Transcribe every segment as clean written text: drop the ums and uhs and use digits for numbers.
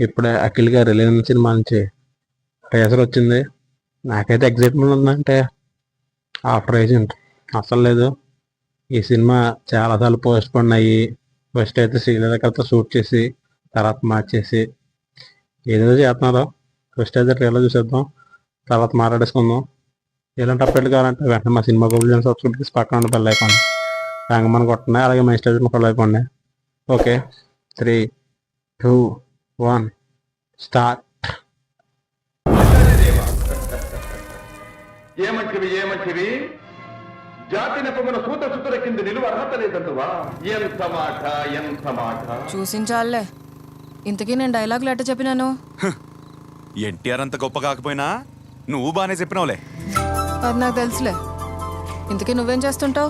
ఇప్పుడే అఖిల్ గారు Reliance cinema నుంచి టీజర్ వచ్చింది. నాకైతే ఎగ్జైట్మెంట్ ఉందంటే ఆఫ్టర్ ఏజెంట్ అసలు లేదు. ఈ సినిమా చాలాసార్లు పోస్ట్ పోన్ అయ్యి ఫస్ట్ అయితే శ్రీలేఖతో షూట్ చేసి తర్వాత మార్చేసి ఏదేదో చేస్తున్నారు. ఫస్ట్ అయితే ట్రైలర్ చూసేద్దాం, తర్వాత మాట్లాడేసుకుందాం. ఇలాంటి అప్డేట్లు కావాలంటే వెంటనే మా సినిమా గోబుల్ సబ్స్క్రైబ్ పక్కన ఉన్న బెల్ ఐకాన్ రంగమని కొట్టండి. అలాగే మా ఇన్స్టాగ్రామ్ ఫాలో అయిపోండి. Okay, 3, 2, 1 start. ఏమంటివి జాతి నెపమున సూత సుతుల కింద నిలువ అర్హత లేదంటువా? ఎంత మాట చూసించాలే. ఇంతకీ నేను డైలాగులు ఎట్ట చెప్పినాను? ఎన్టీఆర్ అంత గొప్ప కాకపోయినా నువ్వు బానే చెప్పినావులే. అది నాకు తెలుసులే. ఇంతకీ నువ్వేం చేస్తుంటావు?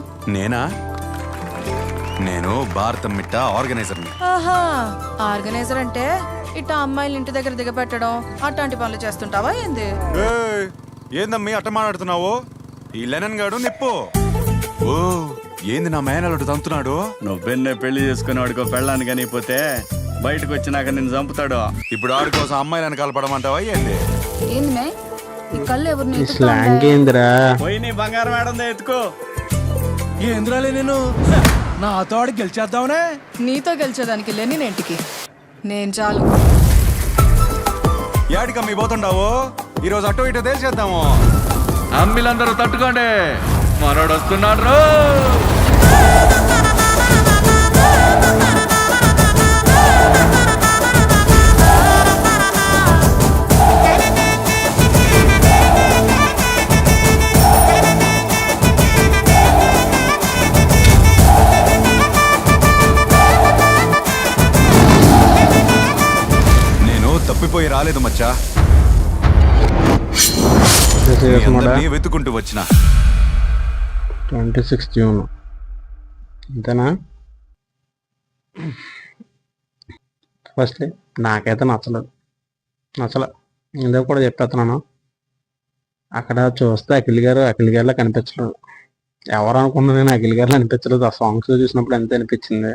నేను భారతం మిట్ట ఆర్గనైజర్ని. ఆహా, ఆర్గనైజర్ అంటే ఇట్ట అమ్మాయిలు ఇంటి దగ్గర దిగబెట్టడం అట్లాంటి పనులు చేస్తుంటావా ఏంది? ఏందమ్మీ అట్ట మాట్లాడుతున్నావు? ఈ లెనన్ గాడు నిప్పు. ఓ ఏంది నా మేనల్లుడు తంతున్నాడు? నువ్వెన్నే పెళ్లి చేసుకుని వాడికో పెళ్ళాన్ని కానీ పోతే బయటకు వచ్చినాక నిన్ను చంపుతాడు. ఇప్పుడు ఆడి కోసం అమ్మాయిలను కలపడమంటావా ఏంది? ఏంది మే ఈ కళ్ళు ఎవరిని స్లాంగ్ ఏందిరా? పోయి నీ బంగారం ఆడందే ఎత్తుకో. ఏంద్రాలే నేను నాతో ఆడి గెలిచేద్దామనే. నీతో గెలిచేదానికి లేని నేంటికి నేను చాలు. యాడికమ్మి పోతుండావు? ఈరోజు అటో ఇటో తేల్చేద్దాము. అమ్మిలందరూ తట్టుకోండి, మనోడు వస్తున్నాడు. నేను తప్పిపోయి రాలేదు మచ్చా, వెతుకుంటూ వచ్చిన. 26 జూన్ అంతేనా? ఫస్ట్లీ నాకైతే నచ్చలే. ఇందుకు కూడా చెప్పేస్తున్నాను. అక్కడ చూస్తే అఖిల్ గారిలో కనిపించలేదు. ఎవరు అనుకున్నా నేను అఖిల్ గారిలో అనిపించలేదు. ఆ సాంగ్స్ చూసినప్పుడు ఎంత అనిపించింది.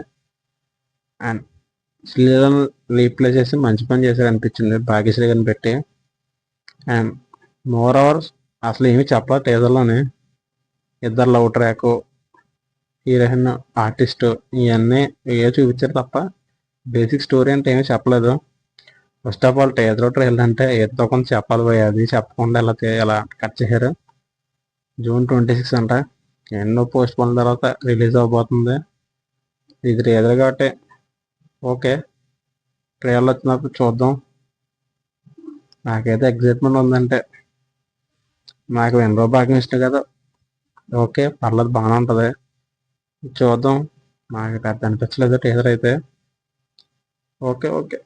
అండ్ శ్రీలను రీప్లే చేసి మంచి పని చేశారు అనిపించింది భాగ్యశ్రీ గారిని పెట్టి. అండ్ మోర్ ఓవర్ అసలు ఏమీ చెప్పలేదు టీజర్లోనే. ఇద్దరు లవ్ ట్రాక్, హీరోయిన్, ఆర్టిస్ట్ ఇవన్నీ ఏ చూపించారు తప్ప బేసిక్ స్టోరీ అంటే ఏమీ చెప్పలేదు. ఫస్ట్ ఆఫ్ ఆల్ ట్రైలర్ అంటే ఏదో కొంత చెప్పాలి పోయి, అది చెప్పకుండా ఎలా కట్ చేశారు. June 26 అంట. ఎన్నో పోస్ట్ పోయిన తర్వాత రిలీజ్ అవబోతుంది. ఇది ట్రైలర్ కాబట్టి ఓకే, ట్రైలర్ వచ్చినప్పుడు చూద్దాం. నాకైతే ఎగ్జైట్మెంట్ ఉందంటే, నాకు ఎన్నో భాగం ఇష్టం కదా. ఓకే, పర్లేదు, బాగానే ఉంటుంది, చూద్దాం. నాకు పెద్ద అనిపించలేదు టీజర్ అయితే. ఓకే.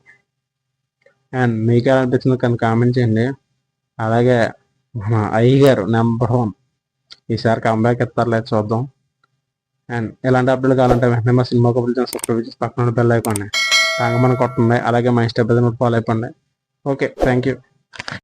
అండ్ మీకు ఎలా అనిపించిందో కానీ కామెంట్ చేయండి. అలాగే మన అయ్యగారు నెంబర్ 1 ఈసారి కంబ్యాక్ ఇస్తారులేదు, చూద్దాం. అండ్ ఇలాంటి అప్డేట్లు కావాలంటే వెంటనే మా సినిమా కబుల్ సబ్స్క్రైబ్ చేసి పక్కన బెల్ ఐకాన్ రంగమని కొట్టండి. అలాగే మా ఇన్స్టా ఫాలో అయిపోండి. Okay, thank you.